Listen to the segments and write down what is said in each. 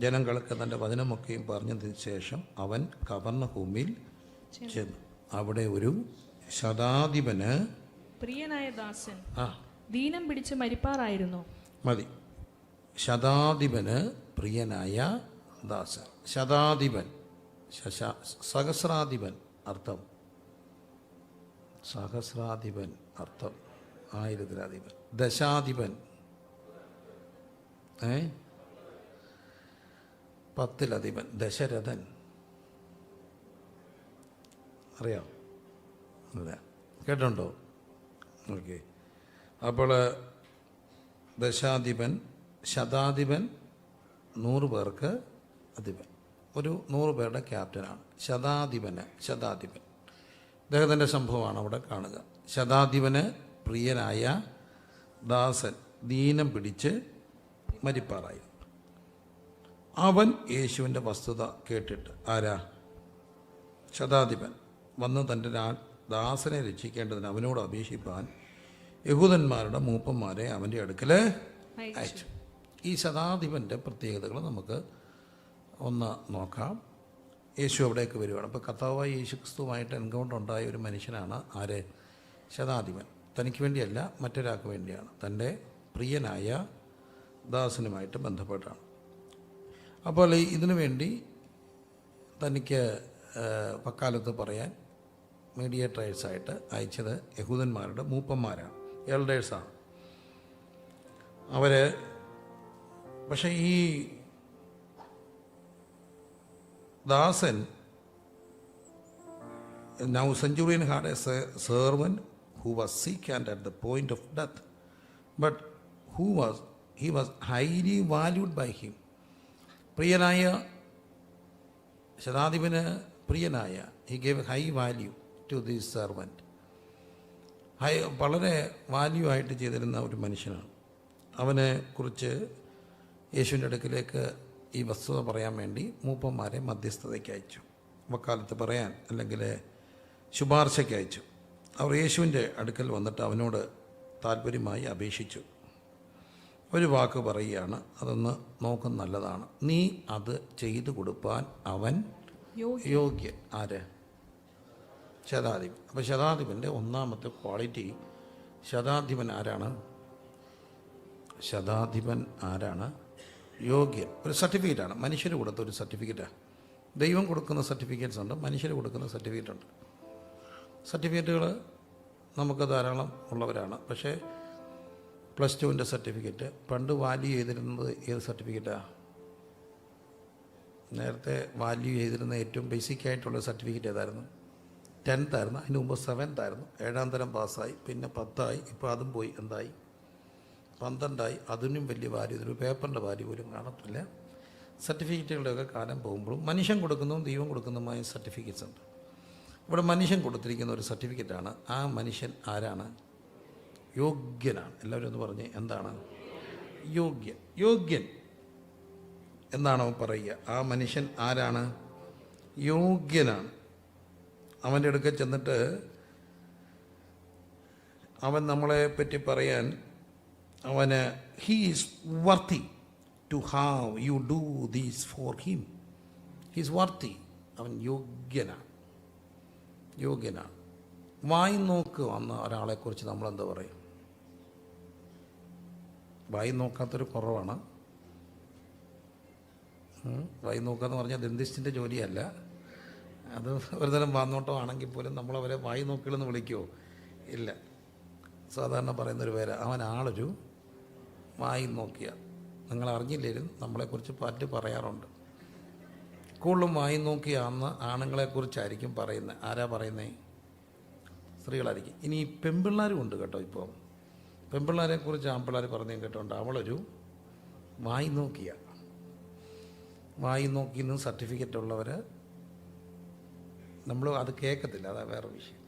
ജനങ്ങൾക്ക് തൻ്റെ വചനമൊക്കെയും പറഞ്ഞതിന് ശേഷം അവൻ കവർന്നഭൂമിയിൽ ചെന്നു. അവിടെ ഒരു ശതാധിപന് പ്രിയനായ ദാസൻ ദീനം പിടിച്ച് മരിപ്പാറായിരുന്നു. മതി. ശതാധിപന് പ്രിയനായ ദാസൻ. ശതാധിപൻ, സഹസ്രാധിപൻ അർത്ഥം, സഹസ്രാധിപൻ അർത്ഥം ആയിരത്തിലധിപൻ. ദശാധിപൻ, പത്തിലധിപൻ. ദശരഥൻ അറിയാം? അല്ല, കേട്ടുണ്ടോ? ഓക്കെ. അപ്പോൾ ദശാധിപൻ, ശതാധിപൻ, 100 പേർക്ക് അധിപൻ, ഒരു 100 പേരുടെ ക്യാപ്റ്റനാണ് ശതാധിപന്. അദ്ദേഹത്തിൻ്റെ സംഭവമാണ് അവിടെ കാണുക. ശതാധിപന് പ്രിയനായ ദാസൻ ദീനം പിടിച്ച് മരിപ്പാറായി. അവൻ യേശുവിൻ്റെ വസ്തുത കേട്ടിട്ട്, ആരാ? ശതാധിപൻ വന്ന് തൻ്റെ ദാസനെ രക്ഷിക്കേണ്ടതിന് അവനോട് അപേക്ഷിപ്പാൻ യഹൂദന്മാരുടെ മൂപ്പന്മാരെ അവൻ്റെ അടുക്കൽ അയച്ചു. ഈ ശതാധിപൻ്റെ പ്രത്യേകതകൾ നമുക്ക് ഒന്ന് നോക്കാം. യേശു അവിടേക്ക് വരികയാണ്. അപ്പോൾ കർത്താവായ യേശു ക്രിസ്തുവുമായിട്ട് എൻകൗണ്ടർ ഉണ്ടായ ഒരു മനുഷ്യനാണ് ആര്? ശതാധിപൻ. തനിക്ക് വേണ്ടിയല്ല, മറ്റൊരാൾക്ക് വേണ്ടിയാണ്. തൻ്റെ പ്രിയനായ ദാസനുമായിട്ട് ബന്ധപ്പെട്ടാണ്. അപ്പോൾ ഇതിനു വേണ്ടി തനിക്ക് വക്കാലത്ത് പറയാൻ മീഡിയേറ്റേഴ്സായിട്ട് അയച്ചത് യഹൂദന്മാരുടെ മൂപ്പന്മാരാണ്, എൽഡേഴ്സാണ് അവർ. പക്ഷേ ഈ ദാസൻ, now centurion had a servant who was sick and at the point of death, but he was highly valued by him. പ്രിയനായ ശതാധിപന് പ്രിയനായ, he gave a high value to this servant. വളരെ വാല്യൂ ആയിട്ട് ചെയ്തിരുന്ന ഒരു മനുഷ്യനാണ്. അവനെ കുറിച്ച് യേശുവിൻ്റെ അടുക്കിലേക്ക് ഈ വസ്തുത പറയാൻ വേണ്ടി മൂപ്പന്മാരെ മധ്യസ്ഥതയ്ക്ക് അയച്ചു, വക്കാലത്ത് പറയാൻ അല്ലെങ്കിൽ ശുപാർശയ്ക്ക് അയച്ചു. അവർ യേശുവിൻ്റെ അടുക്കൽ വന്നിട്ട് അവനോട് താല്പര്യമായി അപേക്ഷിച്ചു. ഒരു വാക്ക് പറയുകയാണ്, അതൊന്ന് നോക്കുന്ന നല്ലതാണ്. നീ അത് ചെയ്തു കൊടുപ്പാൻ അവൻ യോഗ്യൻ. ആര്? ശതാധിപൻ. അപ്പോൾ ശതാധിപൻ്റെ ഒന്നാമത്തെ ക്വാളിറ്റി, ശതാധിപൻ ആരാണ്? ശതാധിപൻ ആരാണ്? യോഗ്യൻ. ഒരു സർട്ടിഫിക്കറ്റാണ്, മനുഷ്യർ കൊടുത്ത ഒരു സർട്ടിഫിക്കറ്റാണ്. ദൈവം കൊടുക്കുന്ന സർട്ടിഫിക്കറ്റ്സ് ഉണ്ട്, മനുഷ്യർ കൊടുക്കുന്ന സർട്ടിഫിക്കറ്റ് ഉണ്ട്. സർട്ടിഫിക്കറ്റുകൾ നമുക്ക് ധാരാളം ഉള്ളവരാണ്. പക്ഷേ +2ൻ്റെ സർട്ടിഫിക്കറ്റ് പണ്ട് വാല്യൂ ചെയ്തിരുന്നത് ഏത് സർട്ടിഫിക്കറ്റാണ്? നേരത്തെ വാല്യൂ ചെയ്തിരുന്ന ഏറ്റവും ബേസിക് ആയിട്ടുള്ള സർട്ടിഫിക്കറ്റ് ഏതായിരുന്നു? 10th ആയിരുന്നു. അതിന് മുമ്പ് 7th ആയിരുന്നു. 7ാം തരം പാസ്സായി, പിന്നെ 10ആയി, ഇപ്പോൾ അതും പോയി. എന്തായി? 12ആയി. അതിനും വലിയ വാല്യൂ, ഇതൊരു പേപ്പറിൻ്റെ വാല്യൂ പോലും കാണത്തില്ല. സർട്ടിഫിക്കറ്റുകളുടെയൊക്കെ കാലം പോകുമ്പോഴും മനുഷ്യൻ കൊടുക്കുന്നതും ദൈവം കൊടുക്കുന്നതുമായ സർട്ടിഫിക്കറ്റ്സ് ഉണ്ട്. ഇവിടെ മനുഷ്യൻ കൊടുത്തിരിക്കുന്ന ഒരു സർട്ടിഫിക്കറ്റാണ്. ആ മനുഷ്യൻ ആരാണ്? യോഗ്യനാണ്. എല്ലാവരും ഒന്ന് പറഞ്ഞ്, എന്താണ് യോഗ്യൻ? യോഗ്യൻ എന്നാണ് പറയുക. ആ മനുഷ്യൻ ആരാണ്? യോഗ്യനാണ്. അവൻ്റെ അടുക്കൽ ചെന്നിട്ട് അവൻ നമ്മളെ പറ്റി പറയാൻ, അവന് he is worthy to have you do this for him. He is worthy. അവൻ യോഗ്യനാണ്. യോഗ്യനാണ്. വായി നോക്ക് വന്ന ഒരാളെക്കുറിച്ച് നമ്മളെന്താ പറയും? വായി നോക്കാത്തൊരു കുറവാണ്. വായി നോക്കാന്ന് പറഞ്ഞാൽ ദന്തിസ്റ്റിൻ്റെ ജോലിയല്ല. അത് ഒരുതരം വാന്നോട്ടം ആണെങ്കിൽ പോലും നമ്മളവരെ വായി നോക്കികളെന്ന് വിളിക്കുമോ? ഇല്ല. സാധാരണ പറയുന്നൊരു പേര്, അവൻ ആളൊരു വായി നോക്കിയ. നിങ്ങൾ അറിഞ്ഞില്ലേലും നമ്മളെക്കുറിച്ച് പറ്റി പറയാറുണ്ട്. കൂടുതലും വായി നോക്കിയാന്ന് ആണുങ്ങളെക്കുറിച്ചായിരിക്കും പറയുന്നത്. ആരാ പറയുന്നത്? സ്ത്രീകളായിരിക്കും. ഇനി പെൺപിള്ളേരും ഉണ്ട് കേട്ടോ. ഇപ്പോൾ പെൺപിള്ളേരെക്കുറിച്ച് ആൺപിള്ളേർ പറഞ്ഞതും കേട്ടോണ്ട്, അവളൊരു വായി നോക്കിയ. വായി നോക്കിയെന്ന് സർട്ടിഫിക്കറ്റ് ഉള്ളവർ നമ്മൾ അത് കേൾക്കത്തില്ല, അതാ വേറെ വിഷയം.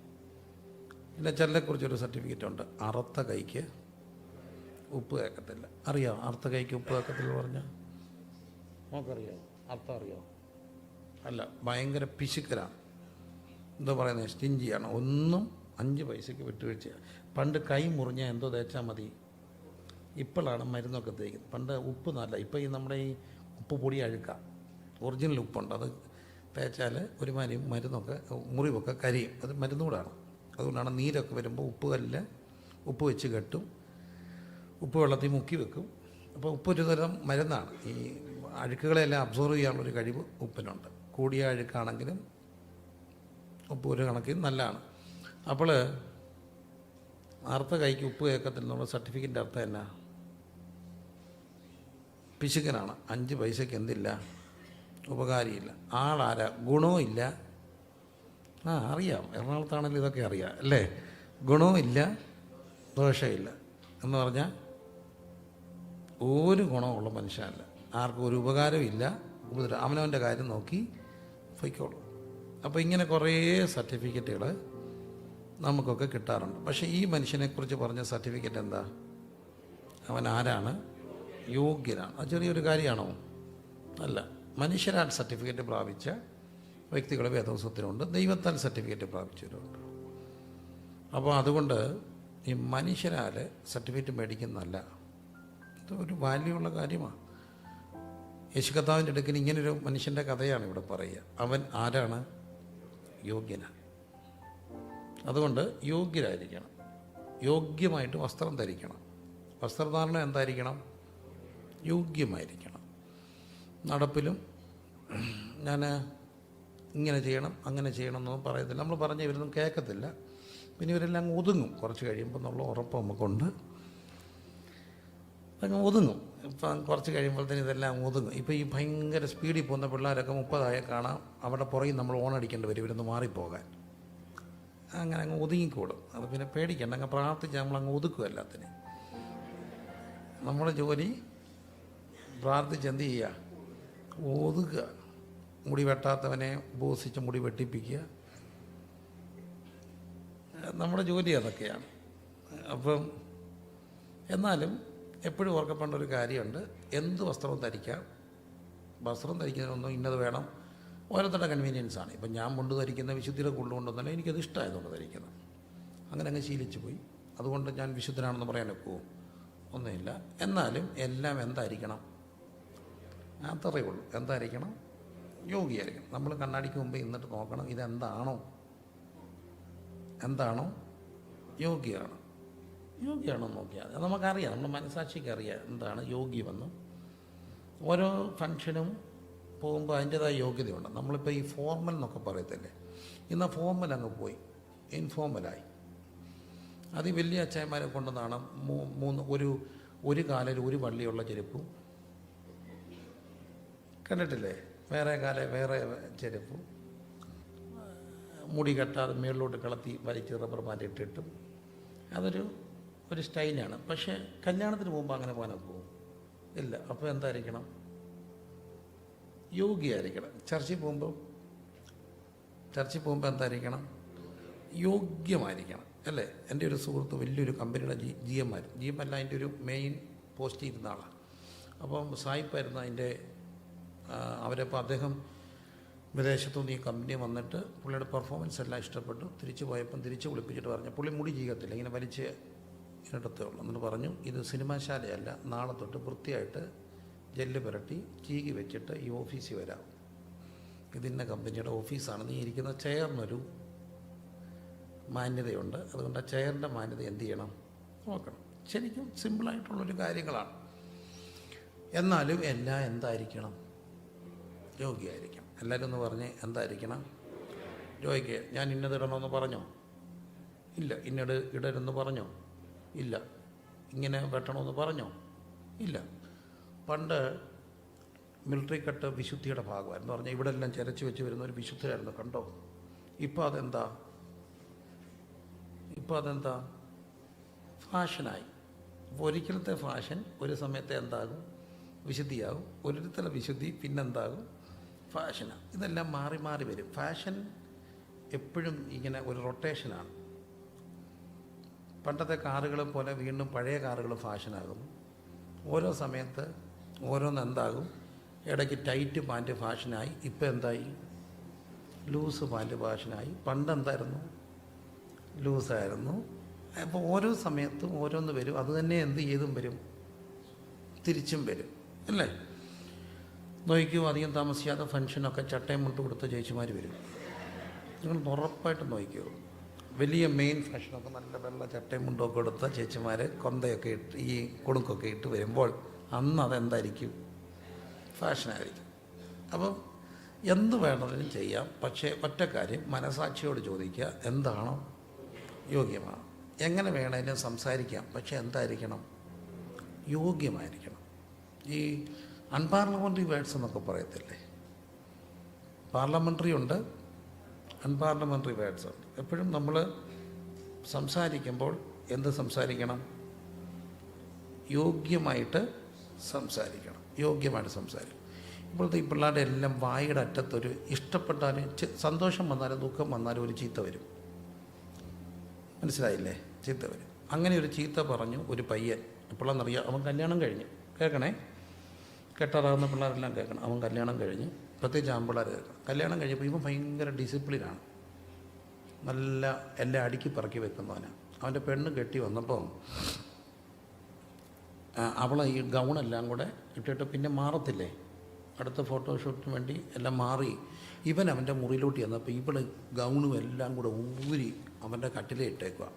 പിന്നെ ചിലരെക്കുറിച്ചൊരു സർട്ടിഫിക്കറ്റ് ഉണ്ട്, അറുത്ത കൈക്ക് ഉപ്പ് കേൾക്കത്തില്ല. അറിയാം അറുത്ത കൈക്ക് ഉപ്പ് കേൾക്കത്തില്ല പറഞ്ഞാൽ? നമുക്കറിയാം അർത്ഥം അറിയാം? അല്ല, ഭയങ്കര പിശുക്കലാണ്. എന്താ പറയുന്നത്? സ്റ്റിഞ്ചിയാണ്. ഒന്നും 5 പൈസയ്ക്ക് വിട്ടുവീഴ്ചയാണ്. പണ്ട് കൈ മുറിഞ്ഞാൽ എന്തോ തേച്ചാൽ മതി. ഇപ്പോഴാണ് മരുന്നൊക്കെ തേക്കുന്നത്. പണ്ട് ഉപ്പ് നല്ല. ഇപ്പം ഈ നമ്മുടെ ഈ ഉപ്പ് പൊടി അഴുക്കാം. ഒറിജിനൽ ഉപ്പുണ്ട്, അത് തേച്ചാൽ ഒരുമാതിരി മരുന്നൊക്കെ മുറിവൊക്കെ കരിയും. അത് മരുന്നുകൂടാണ്. അതുകൊണ്ടാണ് നീരൊക്കെ വരുമ്പോൾ ഉപ്പ് വെച്ച് കെട്ടും, ഉപ്പ് വെള്ളത്തിൽ മുക്കി വെക്കും. അപ്പോൾ ഉപ്പൊരു തരം മരുന്നാണ്. ഈ അഴുക്കുകളെല്ലാം അബ്സോർവ് ചെയ്യാനുള്ളൊരു കഴിവ് ഉപ്പിനുണ്ട്. കൂടിയ അഴുക്കാണെങ്കിലും ഉപ്പ് ഒരു കണക്കിന് നല്ലതാണ്. അപ്പോൾ അർത്ഥ കൈക്ക് ഉപ്പ് കേൾക്കത്തില്ലെന്നുള്ള സർട്ടിഫിക്കറ്റിൻ്റെ അർത്ഥം എന്നാ? പിശുക്കനാണ്. 5 പൈസയ്ക്ക് എന്തില്ല, ഉപകാരിയില്ല. ആളാരാ, ഗുണവും ഇല്ല. അറിയാം, എറണാകുളത്താണെങ്കിലും ഇതൊക്കെ അറിയാം അല്ലേ? ഗുണവും ഇല്ല, ദോഷമില്ല എന്ന് പറഞ്ഞാൽ ഒരു ഗുണമുള്ള മനുഷ്യനല്ല. ആർക്കും ഒരു ഉപകാരവും ഇല്ല, ഉപദ്രവം. അവനവൻ്റെ കാര്യം നോക്കി പൊയ്ക്കോളൂ. അപ്പോൾ ഇങ്ങനെ കുറേ സർട്ടിഫിക്കറ്റുകൾ നമുക്കൊക്കെ കിട്ടാറുണ്ട്. പക്ഷേ ഈ മനുഷ്യനെക്കുറിച്ച് പറഞ്ഞ സർട്ടിഫിക്കറ്റ് എന്താ? അവൻ ആരാണ്? യോഗ്യനാണ്. അത് ചെറിയൊരു കാര്യമാണോ? അല്ല. മനുഷ്യരാൽ സർട്ടിഫിക്കറ്റ് പ്രാപിച്ച വ്യക്തികൾ വേദപുസ്തകത്തിലുണ്ട്, ദൈവത്താൽ സർട്ടിഫിക്കറ്റ് പ്രാപിച്ചവരുണ്ട്. അപ്പോൾ അതുകൊണ്ട് ഈ മനുഷ്യരാൽ സർട്ടിഫിക്കറ്റ് മേടിക്കുന്നതല്ല, ഇത് ഒരു വാല്യുള്ള കാര്യമാണ്. യേശു കർത്താവിൻ്റെ അടുക്കൽ ഇങ്ങനൊരു മനുഷ്യൻ്റെ കഥയാണ് ഇവിടെ പറയുക. അവൻ ആരാണ്? യോഗ്യനാണ്. അതുകൊണ്ട് യോഗ്യരായിരിക്കണം, യോഗ്യമായിട്ട് വസ്ത്രം ധരിക്കണം. വസ്ത്രധാരണം എന്തായിരിക്കണം? യോഗ്യമായിരിക്കണം. നടപ്പിലും ഞാൻ ഇങ്ങനെ ചെയ്യണം അങ്ങനെ ചെയ്യണം എന്നൊന്നും പറയത്തില്ല. നമ്മൾ പറഞ്ഞ ഇവരൊന്നും കേൾക്കത്തില്ല. പിന്നെ ഇവരെല്ലാം അങ്ങ് ഒതുങ്ങും. കുറച്ച് കഴിയുമ്പോൾ എന്നുള്ള ഉറപ്പ് നമുക്കുണ്ട്, അങ്ങ് ഒതുങ്ങും. ഇപ്പം കുറച്ച് കഴിയുമ്പോഴത്തേന് ഇതെല്ലാം അങ്ങ് ഒതുങ്ങും. ഇപ്പോൾ ഈ ഭയങ്കര സ്പീഡിൽ പോകുന്ന പിള്ളേരൊക്കെ 30 കാണാം, അവിടെ പുറകിൽ നമ്മൾ ഓണടിക്കേണ്ടി വരും ഇവരൊന്ന് മാറിപ്പോകാൻ. അങ്ങനെ അങ്ങ് ഒതുങ്ങിക്കൂടും. അത് പിന്നെ പേടിക്കണ്ട, അങ്ങ് പ്രാർത്ഥിച്ച് നമ്മളങ്ങ് ഒതുക്കും എല്ലാത്തിനും. നമ്മുടെ ജോലി പ്രാർത്ഥിച്ച് എന്ത് ചെയ്യുക? ഒതുക്കുക. മുടി വെട്ടാത്തവനെ ഉപവസിച്ച് മുടി വെട്ടിപ്പിക്കുക. നമ്മുടെ ജോലി അതൊക്കെയാണ്. അപ്പം എന്നാലും എപ്പോഴും ഓർക്കപ്പെടേണ്ട ഒരു കാര്യമുണ്ട്, എന്ത് വസ്ത്രവും ധരിക്കാം. വസ്ത്രം ധരിക്കുന്നതിനൊന്നും ഇന്നത് വേണം, ഓരോരുത്തരുടെ കൺവീനിയൻസാണ്. ഇപ്പം ഞാൻ മുണ്ട് ധരിക്കുന്ന വിശുദ്ധിയുടെ കൊണ്ടുകൊണ്ടൊന്നല്ല, എനിക്കത് ഇഷ്ടമായതുകൊണ്ട് ധരിക്കുന്നത്. അങ്ങനെ അങ്ങ് ശീലിച്ചു പോയി. അതുകൊണ്ട് ഞാൻ വിശുദ്ധനാണെന്ന് പറയാൻ ഒക്കുമോ? ഒന്നുമില്ല. എന്നാലും എല്ലാം എന്തായിരിക്കണം? അത്രയേ ഉള്ളൂ. എന്തായിരിക്കണം? യോഗ്യമായിരിക്കണം. നമ്മൾ കണ്ണാടിക്ക് മുമ്പ് ഇന്നിട്ട് നോക്കണം, ഇതെന്താണോ യോഗ്യമാണോ എന്ന് നോക്കിയാൽ അത് നമുക്കറിയാം. നമ്മുടെ മനസ്സാക്ഷിക്ക് അറിയാം എന്താണ് യോഗ്യമെന്നും. ഓരോ ഫങ്ഷനും പോകുമ്പോൾ അതിൻ്റേതായ യോഗ്യതയുണ്ട്. നമ്മളിപ്പോൾ ഈ ഫോർമൽ എന്നൊക്കെ പറയത്തില്ലേ, ഇന്ന് ഫോർമൽ അങ്ങ് പോയി ഇൻഫോർമലായി. അത് വലിയ അച്ചായന്മാരെ കൊണ്ടുവന്നാണ് ഒരു കാലിൽ ഒരു വള്ളിയുള്ള ചെരുപ്പും കണ്ടിട്ടില്ലേ, വേറെ വേറെ ചെരുപ്പും, മുടി കെട്ടാതെ മേളിലോട്ട് കളത്തി വലിച്ച് റബ്ബർ ബാൻഡ് ഇട്ടിട്ടും ഒരു സ്റ്റൈലാണ്. പക്ഷേ കല്യാണത്തിന് പോകുമ്പോൾ അങ്ങനെ പോകാനൊക്കെ പോകും ഇല്ല. അപ്പോൾ എന്തായിരിക്കണം? യോഗ്യമായിരിക്കണം. ചർച്ചിൽ പോകുമ്പോൾ എന്തായിരിക്കണം? യോഗ്യമായിരിക്കണം അല്ലേ? എൻ്റെ ഒരു സുഹൃത്ത് വലിയൊരു കമ്പനിയുടെ GM അല്ല, അതിൻ്റെ ഒരു മെയിൻ പോസ്റ്റ് ഇരുന്ന ആളാണ്. അപ്പം സായിപ്പായിരുന്നു അതിൻ്റെ അവരപ്പോൾ അദ്ദേഹം വിദേശത്തുനിന്ന് ഈ കമ്പനി വന്നിട്ട് പുള്ളിയുടെ പെർഫോമൻസ് എല്ലാം ഇഷ്ടപ്പെട്ടു. തിരിച്ചു പോയപ്പം തിരിച്ച് വിളിപ്പിച്ചിട്ട് പറഞ്ഞു, പുള്ളി മുടി ചീകത്തില്ല, ഇങ്ങനെ വലിച്ച് ഇടത്തേ ഉള്ളൂ. എന്നിട്ട് പറഞ്ഞു, ഇത് സിനിമാശാലയല്ല, നാളെ തൊട്ട് വൃത്തിയായിട്ട് ജെല്ല് പുരട്ടി ചീകി വെച്ചിട്ട് ഈ ഓഫീസിൽ വരാം. ഇതിന്ന കമ്പനിയുടെ ഓഫീസാണ്, നീ ഇരിക്കുന്ന ചെയറിനൊരു മാന്യതയുണ്ട്, അതുകൊണ്ട് ആ ചെയറിൻ്റെ മാന്യത എന്ത് ചെയ്യണം? നോക്കണം. ശരിക്കും സിമ്പിളായിട്ടുള്ളൊരു കാര്യങ്ങളാണ്. എന്നാലും എല്ലാം എന്തായിരിക്കണം? യോഗ്യമായിരിക്കണം. എല്ലാവരും ഒന്ന് പറഞ്ഞ് എന്തായിരിക്കണം? യോഗ്യ. ഞാൻ ഇന്നത് ഇടണമെന്ന് പറഞ്ഞോ? ഇല്ല. ഇന്നത് ഇടരുന്ന് പറഞ്ഞോ? ഇല്ല. ഇങ്ങനെ വെട്ടണമെന്ന് പറഞ്ഞോ? ഇല്ല. പണ്ട് മിലിറ്ററി കട്ട് വിശുദ്ധിയുടെ ഭാഗമായിരുന്നു. പറഞ്ഞാൽ ഇവിടെ എല്ലാം ചിരച്ച് വെച്ച് വരുന്ന ഒരു വിശുദ്ധരായിരുന്നു, കണ്ടോ? ഇപ്പോൾ അതെന്താ ഫാഷനായി. അപ്പോൾ ഒരിക്കലത്തെ ഫാഷൻ ഒരു സമയത്ത് എന്താകും? വിശുദ്ധിയാകും. ഒരിടത്തുള്ള വിശുദ്ധി പിന്നെന്താകും? ഫാഷനാണ്. ഇതെല്ലാം മാറി മാറി വരും. ഫാഷൻ എപ്പോഴും ഇങ്ങനെ ഒരു റൊട്ടേഷനാണ്. പണ്ടത്തെ കാറുകളെ പോലെ വീണ്ടും പഴയ കാറുകൾ ഫാഷനാകുന്നു. ഓരോ സമയത്ത് ഓരോന്ന് എന്താകും? ഇടയ്ക്ക് ടൈറ്റ് പാൻറ്റ് ഫാഷനായി, ഇപ്പം എന്തായി? ലൂസ് പാൻറ്റ് ഫാഷനായി. പണ്ടെന്തായിരുന്നു? ലൂസായിരുന്നു. അപ്പോൾ ഓരോ സമയത്തും ഓരോന്ന് വരും. അത് തന്നെ എന്ത് ചെയ്തും വരും, തിരിച്ചും വരും അല്ലേ? നോക്കിക്കോ, അധികം താമസിയാതെ ഫംഗ്ഷനൊക്കെ ചട്ടയും മുട്ട് കൊടുത്ത ചേച്ചിമാർ വരും. നിങ്ങൾ ഉറപ്പായിട്ടും നോക്കിക്കോ, വലിയ മെയിൻ ഫംഗ്ഷനൊക്കെ നല്ല വെള്ള ചട്ടയും മുണ്ടൊക്കെ കൊടുത്ത ചേച്ചിമാർ കൊന്തയൊക്കെ ഇട്ട് ഈ കുടുക്കൊക്കെ ഇട്ട് വരുമ്പോൾ അന്ന് അതെന്തായിരിക്കും? ഫാഷനായിരിക്കും. അപ്പം എന്ത് വേണമെങ്കിലും ചെയ്യാം. പക്ഷേ ഒറ്റ കാര്യം, മനസാക്ഷിയോട് ചോദിക്കുക, എന്താണോ യോഗ്യമാണ്. എങ്ങനെ വേണമെങ്കിലും സംസാരിക്കാം, പക്ഷേ എന്തായിരിക്കണം? യോഗ്യമായിരിക്കണം. ഈ അൺപാർലമെൻ്ററി വേർഡ്സ് എന്നൊക്കെ പറയത്തില്ലേ, പാർലമെൻ്ററി ഉണ്ട്, അൺപാർലമെൻ്ററി വേർഡ്സ് ഉണ്ട്. എപ്പോഴും നമ്മൾ സംസാരിക്കുമ്പോൾ എന്ത് സംസാരിക്കണം? യോഗ്യമായിട്ട് സംസാരിക്കണം. യോഗ്യമായിട്ട് സംസാരിക്കണം. ഇപ്പോഴത്തെ ഈ പിള്ളേരുടെ എല്ലാം വായുടെ അറ്റത്തൊരു ഇഷ്ടപ്പെട്ടാലും സന്തോഷം വന്നാലും ദുഃഖം വന്നാലും ഒരു ചീത്ത വരും. മനസ്സിലായില്ലേ? ചീത്ത വരും. അങ്ങനെ ഒരു ചീത്ത പറഞ്ഞു ഒരു പയ്യൻ, എപ്പോഴാണെന്നറിയാം, അവൻ കല്യാണം കഴിഞ്ഞു. കേൾക്കണേ, കെട്ടാറാകുന്ന പിള്ളേരെല്ലാം കേൾക്കണം. അവൻ കല്യാണം കഴിഞ്ഞ്, പ്രത്യേകിച്ച് ആൺപിള്ളേർ കേൾക്കണം. കല്യാണം കഴിഞ്ഞപ്പോൾ ഇവൻ ഭയങ്കര ഡിസിപ്ലിനാണ്, നല്ല എല്ലാം അടുക്കി പറക്കി വെക്കുന്നവനാണ്. അവൻ്റെ പെണ്ണ് കെട്ടി വന്നപ്പോൾ അവളെ ഈ ഗൗണെല്ലാം കൂടെ ഇട്ടിട്ട് പിന്നെ മാറത്തില്ലേ, അടുത്ത ഫോട്ടോഷൂട്ടിന് വേണ്ടി എല്ലാം മാറി ഇവൻ അവൻ്റെ മുറിയിലോട്ട് ചെന്നപ്പോൾ ഇവൾ ഗൗണും എല്ലാം കൂടെ ഊരി അവൻ്റെ കട്ടിലേ ഇട്ടേക്കുക.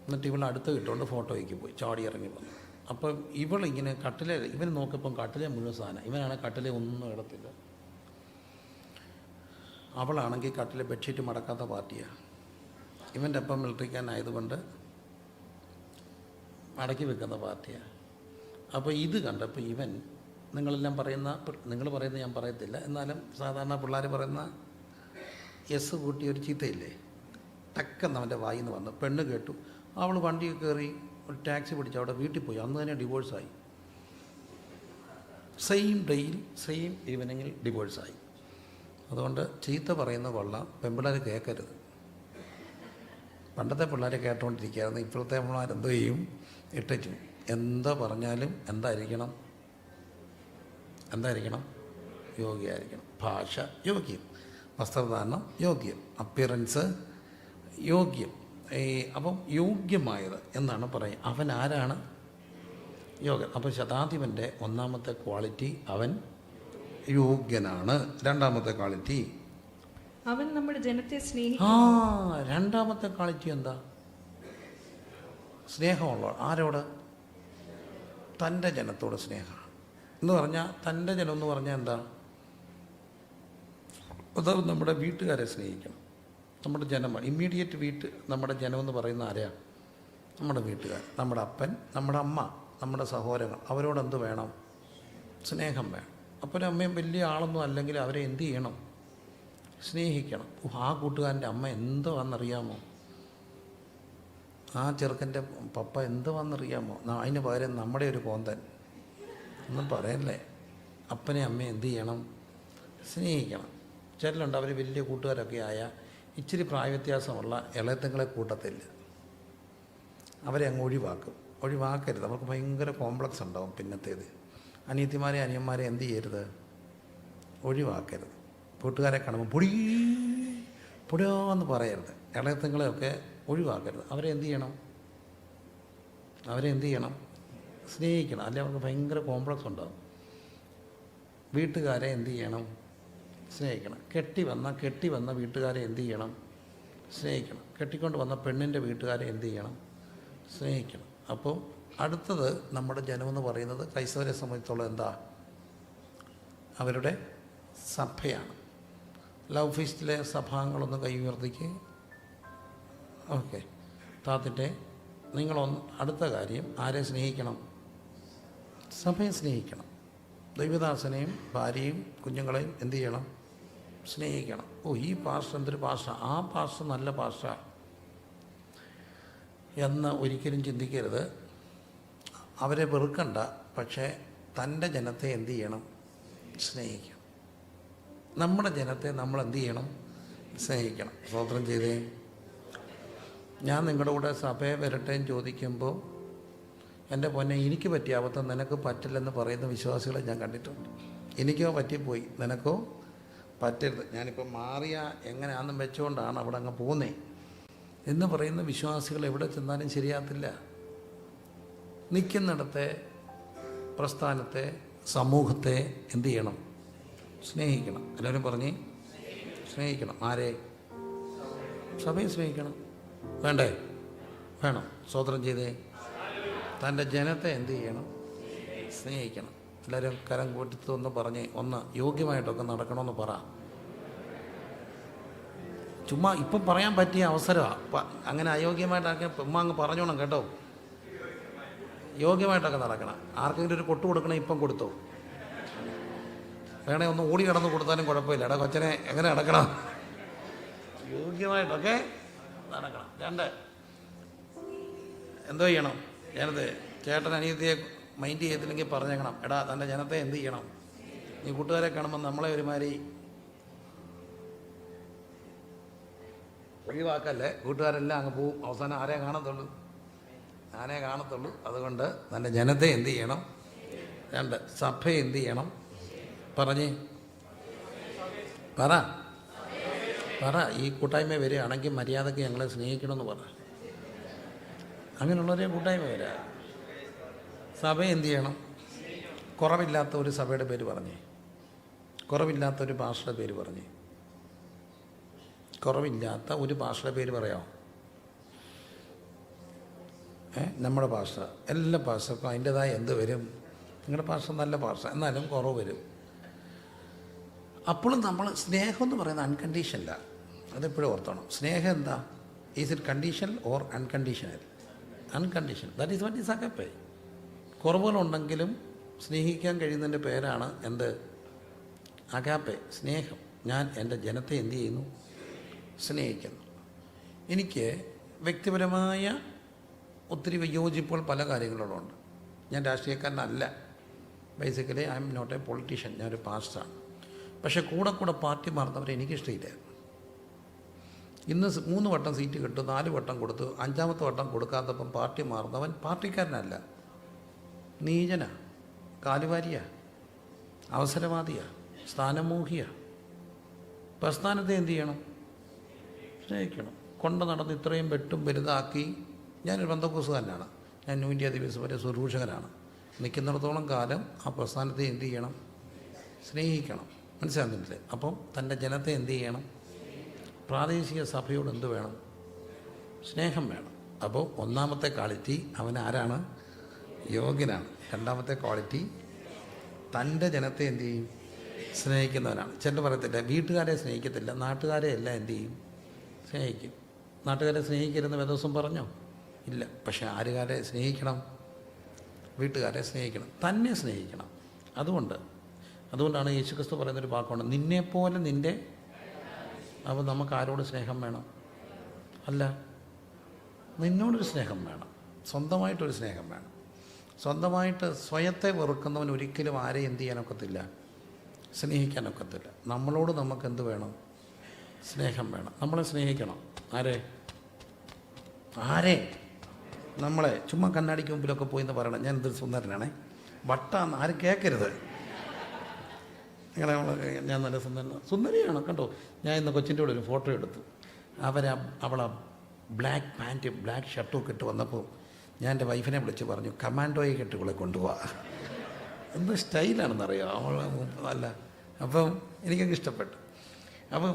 എന്നിട്ട് ഇവൾ അടുത്ത് ഇട്ടുകൊണ്ട് ഫോട്ടോയ്ക്ക് പോയി ചാടി ഇറങ്ങി വന്നു. അപ്പം ഇവളിങ്ങനെ കട്ടിലെ, ഇവൻ നോക്കിയപ്പം കട്ടിലെ മുഴുവൻ സാധനം, ഇവനാണെങ്കിൽ കട്ടിലെ ഒന്നും ഇടത്തില്ല. അവളാണെങ്കിൽ കട്ടിലെ ബെഡ്ഷീറ്റ് മടക്കാത്ത പാർട്ടിയാണ്. ഇവൻ്റെ അപ്പം മിലിറ്ററിക്കാനായതുകൊണ്ട് മടക്കി വെക്കുന്ന പാർട്ടിയാണ്. അപ്പോൾ ഇത് കണ്ടപ്പോൾ ഇവൻ, നിങ്ങളെല്ലാം പറയുന്ന, നിങ്ങൾ പറയുന്നത് ഞാൻ പറയത്തില്ല, എന്നാലും സാധാരണ പിള്ളേർ പറയുന്ന എസ് കൂട്ടിയ ഒരു ചീത്തയില്ലേ, ടക്കെന്ന് അവൻ്റെ വായിൽ നിന്ന് വന്നു. പെണ്ണ് കേട്ടു. അവൾ വണ്ടിയിൽ കയറി ഒരു ടാക്സി പിടിച്ച് അവിടെ വീട്ടിൽ പോയി. അന്ന് തന്നെ ഡിവോഴ്സായി. സെയിം ഡേയിൽ സെയിം ഈവനിങ്ങിൽ ഡിവോഴ്സായി. അതുകൊണ്ട് ചീത്ത പറയുന്ന കൊള്ളാം, പെൺപിള്ളേർ കേൾക്കരുത്. പണ്ടത്തെ പിള്ളേരെ കേട്ടുകൊണ്ടിരിക്കുകയായിരുന്നു. ഇപ്പോഴത്തെ പിള്ളേർ എന്തോ ചെയ്യും? ഇട്ടു. എന്താ പറഞ്ഞാലും എന്തായിരിക്കണം? യോഗ്യമായിരിക്കണം. ഭാഷ യോഗ്യം, വസ്ത്രധാരണം യോഗ്യം, അപ്പിയറൻസ് യോഗ്യം. അപ്പം യോഗ്യമായത് എന്നാണ് പറയുക. അവൻ ആരാണ്? യോഗ്യൻ. അപ്പോൾ ശതാധിപൻ്റെ ഒന്നാമത്തെ ക്വാളിറ്റി അവൻ യോഗ്യനാണ്. രണ്ടാമത്തെ ക്വാളിറ്റി അവൻ നമ്മുടെ ജനത്തെ സ്നേഹിക്കുന്നു. രണ്ടാമത്തെ ക്വാളിറ്റി എന്താ? സ്നേഹമുള്ള. ആരോട്? തൻ്റെ ജനത്തോട് സ്നേഹമാണ് എന്ന് പറഞ്ഞാൽ, തൻ്റെ ജനം എന്ന് പറഞ്ഞാൽ എന്താ? അത് നമ്മുടെ വീട്ടുകാരെ സ്നേഹിക്കണം. നമ്മുടെ ജനമാണ് ഇമ്മീഡിയറ്റ് നമ്മുടെ ജനമെന്ന് പറയുന്ന ആരെയാണ്? നമ്മുടെ വീട്ടുകാർ, നമ്മുടെ അപ്പൻ, നമ്മുടെ അമ്മ, നമ്മുടെ സഹോദരങ്ങൾ. അവരോടെന്ത് വേണം? സ്നേഹം വേണം. അപ്പോൾ അമ്മയും വലിയ ആളൊന്നും അല്ലെങ്കിൽ അവരെ എന്ത് ചെയ്യണം? സ്നേഹിക്കണം. ആ കൂട്ടുകാരൻ്റെ അമ്മ എന്തുവാണെന്നറിയാമോ? ആ ചെറുക്കൻ്റെ പപ്പ എന്തുവാണെന്നറിയാമോ? അതിന് പകരം നമ്മുടെ ഒരു കോന്തൻ ഒന്നും പറയല്ലേ. അപ്പനെ അമ്മയെ എന്ത് ചെയ്യണം? സ്നേഹിക്കണം. ചിലരുണ്ട്, അവർ വലിയ കൂട്ടുകാരൊക്കെ ആയ ഇച്ചിരി പ്രായവ്യത്യാസമുള്ള ഇളയത്തങ്ങളെ കൂട്ടത്തില്ല, അവരെ അങ്ങ് ഒഴിവാക്കരുത്. അവർക്ക് ഭയങ്കര കോംപ്ലക്സ് ഉണ്ടാവും. പിന്നത്തേത് അനിയത്തിമാരെ അനിയന്മാരെ എന്ത് ചെയ്യരുത്? ഒഴിവാക്കരുത്. കൂട്ടുകാരെ കാണുമ്പോൾ പൊടിയോന്ന് പറയരുത്. ഇളയത്തങ്ങളെയൊക്കെ ഒഴിവാക്കരുത്. അവരെ എന്ത് ചെയ്യണം? സ്നേഹിക്കണം. അല്ലെങ്കിൽ അവർക്ക് ഭയങ്കര കോംപ്ലക്സ് ഉണ്ടാകും. വീട്ടുകാരെ എന്ത് ചെയ്യണം? സ്നേഹിക്കണം. കെട്ടി വന്ന വീട്ടുകാരെ എന്ത് ചെയ്യണം? സ്നേഹിക്കണം. കെട്ടിക്കൊണ്ട് വന്ന പെണ്ണിൻ്റെ വീട്ടുകാരെ എന്ത് ചെയ്യണം? സ്നേഹിക്കണം. അപ്പോൾ അടുത്തത് നമ്മുടെ ജനമെന്ന് പറയുന്നത് ക്രൈസ്തവരെ സംബന്ധിച്ചുള്ള എന്താ? അവരുടെ സഭയാണ്. ലവ് ഫീസ്റ്റിലെ സഭാംഗങ്ങളൊന്ന് കൈ ഉയർത്തിക്ക്. ഓക്കെ, താത്തിൻ്റെ അടുത്ത കാര്യം, ആരെ സ്നേഹിക്കണം? സഭയെ സ്നേഹിക്കണം. ദൈവദാസനെയും ഭാര്യയും കുഞ്ഞുങ്ങളെയും എന്ത് ചെയ്യണം? സ്നേഹിക്കണം. ഈ പാസ്റ്റർ എന്തൊരു പാസ്റ്റർ, ആ പാസ്റ്റർ നല്ല പാസ്റ്റർ എന്ന് ഒരിക്കലും ചിന്തിക്കരുത്. അവരെ വെറുക്കണ്ട. പക്ഷേ തൻ്റെ ജനത്തെ എന്ത് ചെയ്യണം? സ്നേഹിക്കണം. നമ്മുടെ ജനത്തെ നമ്മൾ എന്ത് ചെയ്യണം? സ്നേഹിക്കണം. സ്തോത്രം ചെയ്തേ. ഞാൻ നിങ്ങളുടെ കൂടെ സഭയെ വരട്ടേന്ന് ചോദിക്കുമ്പോൾ, എൻ്റെ പൊന്നെ, എനിക്ക് പറ്റിയ അബദ്ധം നിനക്ക് പറ്റില്ലെന്ന് പറയുന്ന വിശ്വാസികളെ ഞാൻ കണ്ടിട്ടുണ്ട്. എനിക്കോ പറ്റിപ്പോയി, നിനക്കോ പറ്റരുത്. ഞാനിപ്പോൾ മാറിയ എങ്ങനെയാണെന്നും വെച്ചുകൊണ്ടാണ് അവിടെ അങ്ങ് പോകുന്നേ എന്ന് പറയുന്ന വിശ്വാസികൾ എവിടെ ചെന്നാലും ശരിയാകത്തില്ല. നിൽക്കുന്നിടത്തെ പ്രസ്ഥാനത്തെ സമൂഹത്തെ എന്ത് ചെയ്യണം? സ്നേഹിക്കണം. എല്ലാവരും പറഞ്ഞേ, സ്നേഹിക്കണം. ആരെ? സഭയെ സ്നേഹിക്കണം. വേണ്ടേ? വേണം. സ്തോത്രം ചെയ്തേ. തൻ്റെ ജനത്തെ എന്ത് ചെയ്യണം? സ്നേഹിക്കണം. എല്ലാവരും കരം കൂട്ടിത്ത് ഒന്ന് പറഞ്ഞേ, ഒന്ന് യോഗ്യമായിട്ടൊക്കെ നടക്കണമെന്ന് പറ. ചുമ്മാ ഇപ്പം പറയാൻ പറ്റിയ അവസരമാണ്. അങ്ങനെ അയോഗ്യമായിട്ടൊക്കെ ഉമ്മ അങ്ങ് പറഞ്ഞോണം കേട്ടോ. യോഗ്യമായിട്ടൊക്കെ നടക്കണം. ആർക്കെങ്കിലും ഒരു കൊട്ടു കൊടുക്കണേ ഇപ്പം കൊടുത്തോ. വേണേ ഒന്ന് ഓടി കടന്ന് കൊടുത്താലും കുഴപ്പമില്ല. എടാ കൊച്ചനെ എങ്ങനെ നടക്കണം? യോഗ്യമായിട്ടൊക്കെ നടക്കണം. രണ്ട്, എന്തോ ചെയ്യണം? ജനത്തെ ചേട്ടൻ അനിയത്തിയെ മൈൻഡ് ചെയ്തില്ലെങ്കിൽ പറഞ്ഞേക്കണം. എടാ തൻ്റെ ജനത്തെ എന്ത് ചെയ്യണം? നീ കൂട്ടുകാരെ കാണുമ്പോൾ നമ്മളെ ഒരുമാതിരി ഒഴിവാക്കല്ലേ. കൂട്ടുകാരെല്ലാം അങ്ങ് പോവും. അവസാനം ആരേ കാണത്തുള്ളൂ? ഞാനേ കാണത്തുള്ളൂ. അതുകൊണ്ട് തൻ്റെ ജനത്തെ എന്ത് ചെയ്യണം? രണ്ട്, സഭയെ എന്ത് ചെയ്യണം? പറഞ്ഞേ, പറ പറ. ഈ കൂട്ടായ്മ വരികയാണെങ്കിൽ മര്യാദയ്ക്ക് ഞങ്ങളെ സ്നേഹിക്കണമെന്ന് പറ. അങ്ങനെയുള്ളവരെ കൂട്ടായ്മ വരിക. സഭയെ എന്ത് ചെയ്യണം? കുറവില്ലാത്ത ഒരു സഭയുടെ പേര് പറഞ്ഞേ. കുറവില്ലാത്ത ഒരു ഭാഷയുടെ പേര് പറഞ്ഞേ. കുറവില്ലാത്ത ഒരു ഭാഷയുടെ പേര് പറയാമോ? നമ്മുടെ ഭാഷ. എല്ലാ ഭാഷക്കും അതിൻ്റെതായ എന്ത് വരും? നിങ്ങളുടെ ഭാഷ നല്ല ഭാഷ, എന്നാലും കുറവ് വരും. അപ്പോഴും നമ്മൾ സ്നേഹം എന്ന് പറയുന്നത് അൺകണ്ടീഷനല്ല. അതെപ്പോഴും ഓർത്തണം. സ്നേഹം എന്താ? Is it conditional or unconditional? Unconditional. That is what is agape. കുറവുകളുണ്ടെങ്കിലും സ്നേഹിക്കാൻ കഴിയുന്നതിൻ്റെ പേരാണ് എന്ത്? അഗാപ്പെ, സ്നേഹം. ഞാൻ എൻ്റെ ജനത്തെ എന്ത് ചെയ്യുന്നു? സ്നേഹിക്കുന്നു. എനിക്ക് വ്യക്തിപരമായ ഒത്തിരി വിയോജിപ്പുകൾ പല കാര്യങ്ങളോടുണ്ട്. ഞാൻ രാഷ്ട്രീയക്കാരനല്ല. Basically I am not a politician. ഞാനൊരു പാസ്റ്ററാണ്. പക്ഷേ കൂടെ കൂടെ പാർട്ടി മാറുന്നവരെ എനിക്കിഷ്ടമില്ല. ഇന്ന് 3 വട്ടം സീറ്റ് കിട്ടും, 4 വട്ടം കൊടുത്തു, 5ാമത്തെ വട്ടം കൊടുക്കാത്തപ്പം പാർട്ടി മാറുന്നവൻ പാർട്ടിക്കാരനല്ല, നീചനാ, കാലുവാരിയാ, അവസരവാദിയാ, സ്ഥാനമോഹിയാ. പ്രസ്ഥാനത്തെ എന്ത് ചെയ്യണം? സ്നേഹിക്കണം. കൊണ്ട് നടന്ന് ഇത്രയും വെട്ടും വലുതാക്കി. ഞാനൊരു ബന്ധക്കോസുകാരനാണ്. ഞാൻ ന്യൂ ഇന്ത്യ ദിവസം വരെ ശുശ്രൂഷകനാണ്. നിൽക്കുന്നിടത്തോളം കാലം ആ പ്രസ്ഥാനത്തെ എന്ത് ചെയ്യണം? സ്നേഹിക്കണം. മനസ്സിലാകുന്നില്ലേ? അപ്പം തൻ്റെ ജനത്തെ എന്ത് ചെയ്യണം? പ്രാദേശിക സഭയോട് എന്ത് വേണം? സ്നേഹം വേണം. അപ്പോൾ ഒന്നാമത്തെ ക്വാളിറ്റി അവൻ ആരാണ്? യോഗ്യനാണ്. രണ്ടാമത്തെ ക്വാളിറ്റി തൻ്റെ ജനത്തെ എന്ത് ചെയ്യും? സ്നേഹിക്കുന്നവനാണ്. ചിലർ പറയത്തില്ല, വീട്ടുകാരെ സ്നേഹിക്കത്തില്ല, നാട്ടുകാരെ എല്ലാം എന്ത് ചെയ്യും? സ്നേഹിക്കും. നാട്ടുകാരെ സ്നേഹിക്കരുതെന്ന് വേദോസം പറഞ്ഞോ? ഇല്ല. പക്ഷേ ആരുകാരെ സ്നേഹിക്കണം? വീട്ടുകാരെ സ്നേഹിക്കണം, തന്നെ സ്നേഹിക്കണം. അതുകൊണ്ടാണ് യേശുക്രിസ്തു പറയുന്നൊരു വാക്കുണ്ട്, നിന്നെപ്പോലെ നിൻ്റെ. അപ്പോൾ നമുക്ക് ആരോട് സ്നേഹം വേണം? അല്ല, നിന്നോടൊരു സ്നേഹം വേണം. സ്വന്തമായിട്ടൊരു സ്നേഹം വേണം. സ്വന്തമായിട്ട് സ്വയത്തെ വെറുക്കുന്നവൻ ഒരിക്കലും ആരെയും എന്ത് ചെയ്യാനൊക്കത്തില്ല? സ്നേഹിക്കാനൊക്കത്തില്ല. നമ്മളോട് നമുക്ക് എന്ത് വേണം? സ്നേഹം വേണം. നമ്മളെ സ്നേഹിക്കണം. ആരെ? നമ്മളെ. ചുമ്മാ കണ്ണാടിക്ക് മുമ്പിലൊക്കെ പോയി എന്ന് പറയണം, ഞാൻ എന്തൊരു സുന്ദരനാണേ, വട്ടാന്ന് ആരും കേൾക്കരുത്. ഞാൻ നല്ല സുന്ദരിയാണ് കേട്ടോ. ഞാൻ ഇന്ന് കൊച്ചിൻ്റെ കൂടെ ഒരു ഫോട്ടോ എടുത്തു. അവളെ ബ്ലാക്ക് പാൻറ്റും ബ്ലാക്ക് ഷർട്ടും ഒക്കെ ഇട്ട് വന്നപ്പോൾ ഞാൻ എൻ്റെ വൈഫിനെ വിളിച്ച് പറഞ്ഞു, കമാൻഡോയെ കെട്ടി ഇവളെ കൊണ്ടുപോവാ. എന്ത് സ്റ്റൈലാണെന്നറിയാം അവളെ. അല്ല, അപ്പം എനിക്കങ്ങ് ഇഷ്ടപ്പെട്ടു. അപ്പം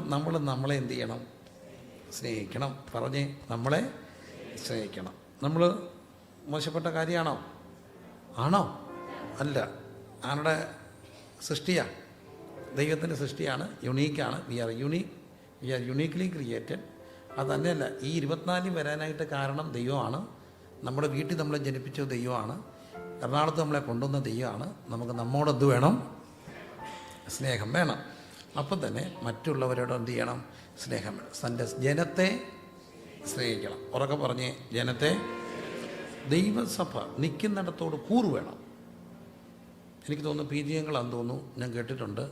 നമ്മളെ എന്ത് ചെയ്യണം? സ്നേഹിക്കണം. പറഞ്ഞേ, നമ്മളെ സ്നേഹിക്കണം. നമ്മൾ മോശപ്പെട്ട കാര്യമാണോ? ആണോ? അല്ല. ആരുടെ സൃഷ്ടിയാണ്? ദൈവത്തിൻ്റെ സൃഷ്ടിയാണ്. യുണീക്കാണ്. We are uniquely created. അത് തന്നെയല്ല, ഈ 24 വരാനായിട്ട് കാരണം ദൈവമാണ്. നമ്മുടെ വീട്ടിൽ നമ്മളെ ജനിപ്പിച്ച ദൈവമാണ്. എറണാകുളത്ത് നമ്മളെ കൊണ്ടുവന്ന ദൈവമാണ്. നമുക്ക് നമ്മോടെന്ത് വേണം? സ്നേഹം വേണം. അപ്പം തന്നെ മറ്റുള്ളവരോട് എന്ത് ചെയ്യണം? സ്നേഹം വേണം. തൻ്റെ ജനത്തെ സ്നേഹിക്കണം. ഉറക്കെ പറഞ്ഞേ, ജനത്തെ. ദൈവസഭ നിൽക്കുന്നിടത്തോട് കൂറ് വേണം. എനിക്ക് തോന്നുന്നു പി ജി അങ്കിളാന്ന് തോന്നുന്നു, ഞാൻ കേട്ടിട്ടുണ്ട്.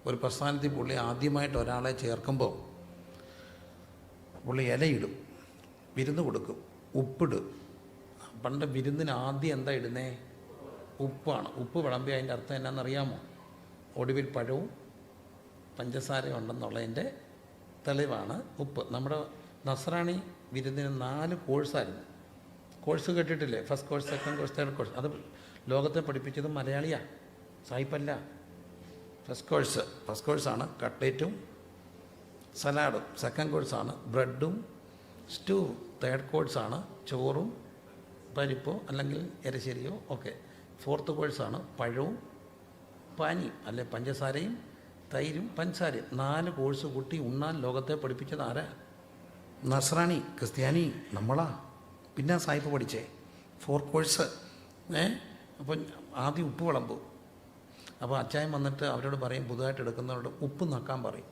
ഒരു പ്രസ്ഥാനത്തിൽ പുള്ളി ആദ്യമായിട്ട് ഒരാളെ ചേർക്കുമ്പോൾ പുള്ളി ഇലയിടും, വിരുന്ന് കൊടുക്കും, ഉപ്പിടും. പണ്ട് വിരുന്നിന് ആദ്യം എന്താ ഇടുന്നേ? ഉപ്പാണ്. ഉപ്പ് വിളമ്പി അതിൻ്റെ അർത്ഥം എന്നാണെന്നറിയാമോ? ഒടുവിൽ പഴവും പഞ്ചസാരയും ഉണ്ടെന്നുള്ളതിൻ്റെ തെളിവാണ് ഉപ്പ്. നമ്മുടെ നസ്രാണി വിരുന്നിന് 4 കോഴ്സായിരുന്നു. കോഴ്സ് കേട്ടിട്ടില്ലേ? First course, second course, third course. അത് ലോകത്തെ പഠിപ്പിച്ചത് മലയാളിയാണ്, സായിപ്പല്ല. ഫസ്റ്റ് കോഴ്സാണ് കട്ട്ലേറ്റും സലാഡും. സെക്കൻഡ് കോഴ്സാണ് ബ്രെഡും സ്റ്റൂ. തേർഡ് കോഴ്സാണ് ചോറും പരിപ്പോ അല്ലെങ്കിൽ ഇരശ്ശേരിയോ ഒക്കെ. ഫോർത്ത് കോഴ്സാണ് പഴവും പാനിയും അല്ലെ പഞ്ചസാരയും തൈരും പഞ്ചസാരയും. 4 കോഴ്സ് കൂട്ടി ഉണ്ണാൻ ലോകത്തെ പഠിപ്പിച്ചത് ആരാ? നസ്രാണി, ക്രിസ്ത്യാനി, നമ്മളാ. പിന്നെ സായിപ്പ് പഠിച്ചേ 4 കോഴ്സ്. അപ്പം ആദ്യം ഉപ്പ് വിളമ്പും. അപ്പോൾ അച്ചായൻ വന്നിട്ട് അവരോട് പറയും, പുതുതായിട്ട് എടുക്കുന്നവരോട് ഉപ്പ് നക്കാൻ പറയും.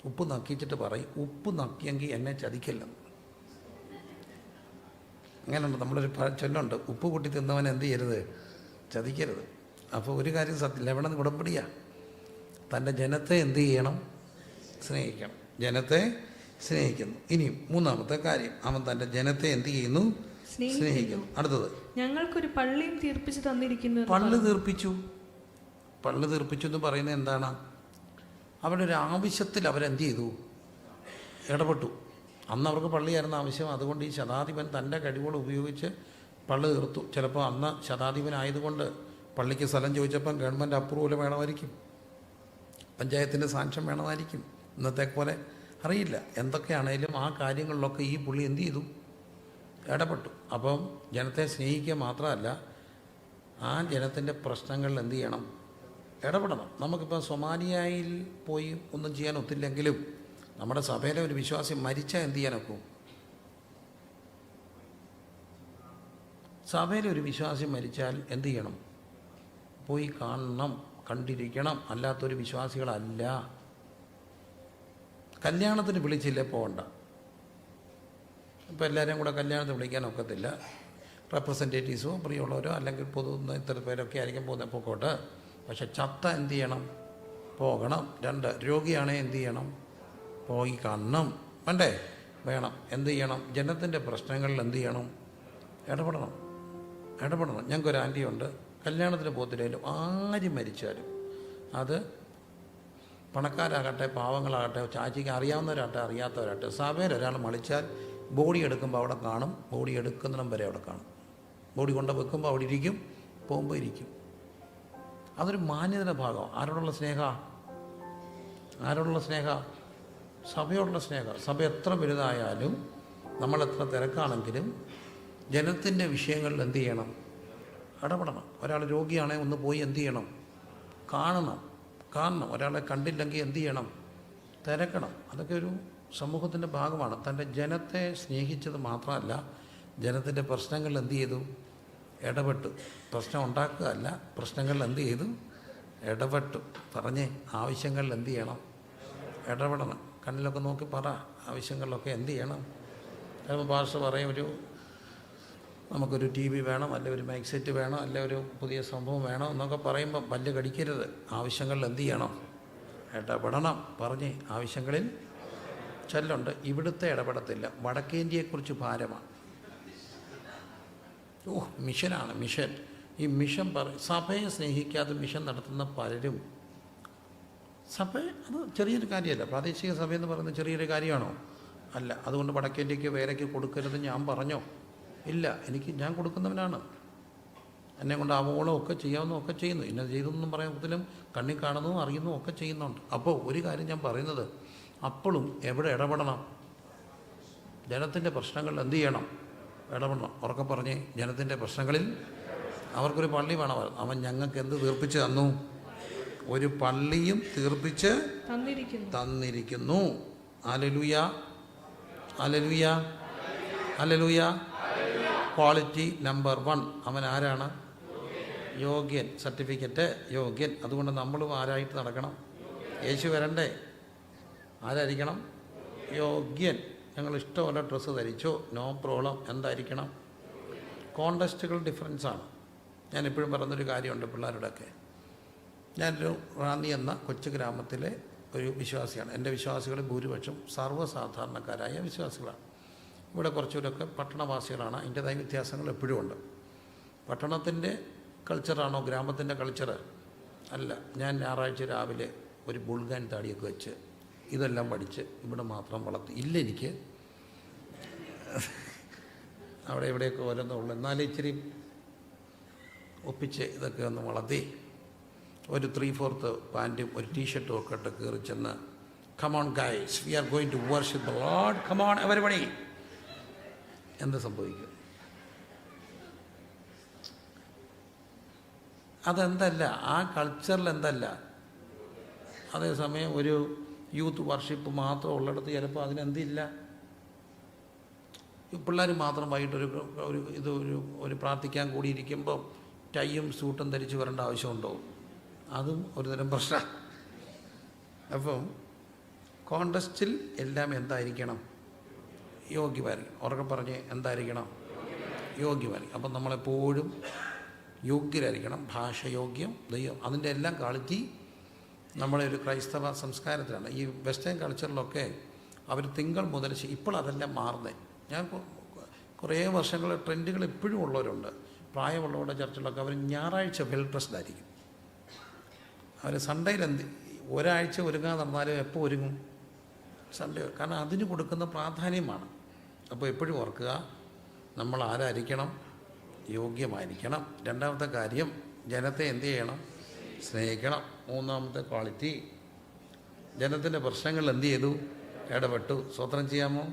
ഉപ്പ് നക്കിച്ചിട്ട് പറയും, ഉപ്പ് നക്കിയെങ്കിൽ എന്നെ ചതിക്കില്ലെന്ന്. അങ്ങനെയുണ്ട്. നമ്മളൊരു ചൊല്ലുണ്ട്, ഉപ്പ് കൂട്ടി തിന്നവൻ എന്ത് ചെയ്യരുത്? ചതിക്കരുത്. അപ്പോൾ ഒരു കാര്യം സത്യം, ലവണം ഉടമ്പടിയാ. തൻ്റെ ജനത്തെ എന്ത് ചെയ്യണം? സ്നേഹിക്കണം. ജനത്തെ സ്നേഹിക്കുന്നു. ഇനിയും 3-ാമത്തെ കാര്യം, അവൻ തൻ്റെ ജനത്തെ എന്ത് ചെയ്യുന്നു? സ്നേഹിക്കുന്നു. അടുത്തത്, ഞങ്ങൾക്കൊരു പള്ളിയും തീർപ്പിച്ച് തന്നിരിക്കുന്നു. പള്ളി തീർപ്പിച്ചു എന്ന് പറയുന്നത് എന്താണ്? അവരുടെ ഒരു ആവശ്യത്തിൽ അവരെന്ത് ചെയ്തു? ഇടപെട്ടു. അന്ന് അവർക്ക് പള്ളിയായിരുന്നു ആവശ്യം. അതുകൊണ്ട് ഈ ശതാധിപൻ തൻ്റെ കഴിവുകൾ ഉപയോഗിച്ച് പള്ളി തീർത്തു. ചിലപ്പോൾ അന്ന് ശതാധിപനായതുകൊണ്ട് പള്ളിക്ക് സ്ഥലം ചോദിച്ചപ്പം ഗവൺമെൻറ് അപ്രൂവൽ വേണമായിരിക്കും, പഞ്ചായത്തിൻ്റെ സാങ്ഷൻ വേണമായിരിക്കും. ഇന്നത്തെ പോലെ അറിയില്ല. എന്തൊക്കെയാണേലും ആ കാര്യങ്ങളിലൊക്കെ ഈ പുള്ളി എന്ത് ചെയ്തു? ഇടപെട്ടു. അപ്പം ജനത്തെ സ്നേഹിക്കുക മാത്രമല്ല, ആ ജനത്തിൻ്റെ പ്രശ്നങ്ങളിൽ എന്ത് ചെയ്യണം? ഇടപെടണം. നമുക്കിപ്പോൾ സൊമാലിയയിൽ പോയി ഒന്നും ചെയ്യാൻ ഒത്തില്ലെങ്കിലും നമ്മുടെ സഭയിലെ ഒരു വിശ്വാസി മരിച്ചാൽ എന്ത് ചെയ്യാനൊക്കും? സഭയിലെ ഒരു വിശ്വാസി മരിച്ചാൽ എന്ത് ചെയ്യണം? പോയി കാണണം, കണ്ടിരിക്കണം. അല്ലാത്തൊരു വിശ്വാസികളല്ല. കല്യാണത്തിന് വിളിച്ചില്ലേ പോകണ്ട. ഇപ്പോൾ എല്ലാവരെയും കൂടെ കല്യാണത്തിന് വിളിക്കാൻ ഒക്കത്തില്ല. റെപ്രസെൻറ്റേറ്റീവ്സോ പ്രിയമുള്ളവരോ അല്ലെങ്കിൽ പൊതുവെ ഇത്ര പേരൊക്കെ ആയിരിക്കും പോകുന്ന പൊക്കോട്ടെ. പക്ഷെ ചത്ത എന്ത് ചെയ്യണം? പോകണം. 2, രോഗിയാണെ എന്ത് ചെയ്യണം? പോയി കാണണം. വേണ്ടേ? വേണം. എന്ത് ചെയ്യണം? ജനത്തിൻ്റെ പ്രശ്നങ്ങളിൽ എന്ത് ചെയ്യണം? ഇടപെടണം. ഞങ്ങൾക്കൊരു ആൻറ്റിയുണ്ട്, കല്യാണത്തിന് പോത്തില്ലേലും ആര് മരിച്ചാലും, അത് പണക്കാരാകട്ടെ പാവങ്ങളാകട്ടെ ചാച്ചിക്ക് അറിയാവുന്നവരാകട്ടെ അറിയാത്തവരാകട്ടെ, സഭയിൽ ഒരാൾ മളിച്ചാൽ ബോഡി എടുക്കുമ്പോൾ അവിടെ കാണും. ബോഡി എടുക്കുന്നിടം വരെ അവിടെ കാണും. ബോഡി കൊണ്ട് വെക്കുമ്പോൾ അവിടെ ഇരിക്കും, പോകുമ്പോൾ ഇരിക്കും. അതൊരു മാന്യതയുടെ ഭാഗം. ആരോടുള്ള സ്നേഹ? സഭയോടുള്ള സ്നേഹം. സഭ എത്ര വലുതായാലും നമ്മളെത്ര തിരക്കാണെങ്കിലും ജനത്തിൻ്റെ വിഷയങ്ങളിൽ എന്ത് ചെയ്യണം? ഇടപെടണം. ഒരാൾ രോഗിയാണെങ്കിൽ ഒന്ന് പോയി എന്ത് ചെയ്യണം? കാണണം. ഒരാളെ കണ്ടില്ലെങ്കിൽ എന്ത് ചെയ്യണം? തിരക്കണം. അതൊക്കെ ഒരു സമൂഹത്തിൻ്റെ ഭാഗമാണ്. തൻ്റെ ജനത്തെ സ്നേഹിച്ചത് മാത്രമല്ല, ജനത്തിൻ്റെ പ്രശ്നങ്ങളിൽ എന്ത് ചെയ്തു? ഇടപെട്ടു. പ്രശ്നം ഉണ്ടാക്കുകയല്ല, പ്രശ്നങ്ങളിൽ എന്ത് ചെയ്തു? ഇടപെട്ടു. പറഞ്ഞേ, ആവശ്യങ്ങളിൽ എന്ത് ചെയ്യണം? ഇടപെടണം. കണ്ണിലൊക്കെ നോക്കി പറ, ആവശ്യങ്ങളിലൊക്കെ എന്ത് ചെയ്യണം? ചിലപ്പോൾ പാസ്റ്റർ പറയും, നമുക്കൊരു TV വേണം, അല്ലെ ഒരു മൈക്ക് സെറ്റ് വേണം, അല്ലെ ഒരു പുതിയ സംഭവം വേണം എന്നൊക്കെ പറയുമ്പോൾ പല്ല് കടിക്കരുത്. ആവശ്യങ്ങളിൽ എന്ത് ചെയ്യണം? ഇടപെടണം. പറഞ്ഞേ, ആവശ്യങ്ങളിൽ ചൊല്ലുണ്ട്. ഇവിടുത്തെ ഇടപെടത്തില്ല. വടക്കേന്ത്യയെക്കുറിച്ച് ഭാരമാണ്. മിഷനാണ്. ഈ മിഷൻ സഭയെ സ്നേഹിക്കാതെ മിഷൻ നടത്തുന്ന പലരും, സഭ അത് ചെറിയൊരു കാര്യമല്ല. പ്രാദേശിക സഭയെന്ന് പറയുന്നത് ചെറിയൊരു കാര്യമാണോ? അല്ല. അതുകൊണ്ട് വടക്കേന്ത്യക്ക് വേലയ്ക്ക് കൊടുക്കരുത് ഞാൻ പറഞ്ഞോ? ഇല്ല. ഞാൻ കൊടുക്കുന്നവനാണ്. എന്നെ കൊണ്ട് ആവോളം ഒക്കെ ചെയ്യാവുന്നതും ഒക്കെ ചെയ്യുന്നു. ഇന്നത് ചെയ്തൊന്നും പറയുന്നതിലും കണ്ണി കാണുന്നതും അറിയുന്നതും ഒക്കെ ചെയ്യുന്നുണ്ട്. അപ്പോൾ ഒരു കാര്യം ഞാൻ പറയുന്നത്, അപ്പോഴും എവിടെ ഇടപെടണം? ജനത്തിൻ്റെ പ്രശ്നങ്ങളിൽ എന്ത് ചെയ്യണം? ഇടപെടണം. ഉറക്കെ പറഞ്ഞേ, ജനത്തിൻ്റെ പ്രശ്നങ്ങളിൽ. അവർക്കൊരു പള്ളി വേണം. അവൻ ഞങ്ങൾക്ക് എന്ത് തീർപ്പിച്ച് തന്നു? ഒരു പള്ളിയും തീർപ്പിച്ച് തന്നിരിക്കുന്നു. ഹല്ലേലൂയ. Quality number 1. അവൻ ആരാണ്? യോഗ്യൻ. സർട്ടിഫിക്കറ്റ് യോഗ്യൻ. അതുകൊണ്ട് നമ്മളും ആരായിട്ട് നടക്കണം? യേശു വരണ്ടേ? ആരായിരിക്കണം? യോഗ്യൻ. ഞങ്ങൾ ഇഷ്ടമുള്ള ഡ്രസ്സ് ധരിച്ചോ, നോ പ്രോബ്ലം. എന്തായിരിക്കണം? കോണ്ടസ്റ്റുകൾ ഡിഫറൻസാണ്. ഞാൻ എപ്പോഴും പറയുന്നൊരു കാര്യമുണ്ട് പിള്ളേരുടെയൊക്കെ. ഞാനൊരു റാന്നി എന്ന കൊച്ചു ഗ്രാമത്തിലെ ഒരു വിശ്വാസിയാണ്. എൻ്റെ വിശ്വാസികൾ ഭൂരിപക്ഷം സർവ്വസാധാരണക്കാരായ വിശ്വാസികളാണ്. ഇവിടെ കുറച്ചുകൂടെയൊക്കെ പട്ടണവാസികളാണ്. അതിൻ്റെതായ വ്യത്യാസങ്ങൾ എപ്പോഴും ഉണ്ട്. പട്ടണത്തിൻ്റെ കൾച്ചറാണോ ഗ്രാമത്തിൻ്റെ കൾച്ചർ? അല്ല. ഞാൻ ഞായറാഴ്ച രാവിലെ ഒരു ബുൾഗാൻ താടിയൊക്കെ വെച്ച് ഇതെല്ലാം പഠിച്ച് ഇവിടെ മാത്രം വളർത്തി ഇല്ല. എനിക്ക് അവിടെ എവിടെയൊക്കെ ഓരോന്നുള്ളൂ. എന്നാലും ഇച്ചിരി ഒപ്പിച്ച് ഇതൊക്കെ ഒന്ന് വളർത്തി ഒരു 3/4 പാൻറ്റും ഒരു ടീഷർട്ടും ഒക്കെ ഇട്ട് കയറി ചെന്ന് come on guys we are going to worship the lord come on everybody എന്ത് സംഭവിക്കും? അതെന്തല്ല, ആ കൾച്ചറിൽ എന്തല്ല. അതേസമയം ഒരു യൂത്ത് വർഷിപ്പ് മാത്രം ഉള്ളിടത്ത് ചിലപ്പോൾ അതിനെന്തില്ല. പിള്ളേർ മാത്രം വൈകിട്ടൊരു ഒരു പ്രാർത്ഥിക്കാൻ കൂടിയിരിക്കുമ്പോൾ ടൈയും സൂട്ടും ധരിച്ച് വരേണ്ട ആവശ്യമുണ്ടോ? അതും ഒരുതരം പ്രശ്നം. അപ്പം കോണ്ടസ്റ്റിൽ എല്ലാം എന്തായിരിക്കണം? യോഗ്യമായിരിക്കണം. ഉറക്കെ പറഞ്ഞ് എന്തായിരിക്കണം? യോഗ്യമായിരിക്കും. അപ്പം നമ്മളെപ്പോഴും യോഗ്യരായിരിക്കണം. ഭാഷയോഗ്യം, ദൈവം, അതിൻ്റെ എല്ലാം ക്വാളിറ്റി നമ്മളെ ഒരു ക്രൈസ്തവ സംസ്കാരത്തിലാണ്. ഈ വെസ്റ്റേൺ കൾച്ചറിലൊക്കെ അവർ തിങ്കൾ മുതൽ ഇപ്പോൾ അതെല്ലാം മാറുന്നത്. ഞാൻ കുറേ വർഷങ്ങൾ ട്രെൻഡുകൾ ഇപ്പോഴും ഉള്ളവരുണ്ട്. പ്രായമുള്ളവരുടെ ചർച്ചിലൊക്കെ അവർ ഞായറാഴ്ച വെൽ ഡ്രസ്ഡ് ആയിരിക്കും. അവർ സൺഡേയിൽ ഒരാഴ്ച ഒരുങ്ങാൻ നടന്നാലും എപ്പോൾ ഒരുങ്ങും? സൺഡേ. കാരണം അതിന് കൊടുക്കുന്ന പ്രാധാന്യമാണ്. അപ്പോൾ എപ്പോഴും ഓർക്കുക, നമ്മൾ ആരായിരിക്കണം? യോഗ്യമായിരിക്കണം. രണ്ടാമത്തെ കാര്യം, ജനത്തെ എന്ത് ചെയ്യണം? സ്നേഹിക്കണം. മൂന്നാമത്തെ ക്വാളിറ്റി, ജനത്തിൻ്റെ പ്രശ്നങ്ങൾ എന്ത് ചെയ്തു? ഇടപെട്ടു. സ്വതന്ത്രം ചെയ്യാമോ?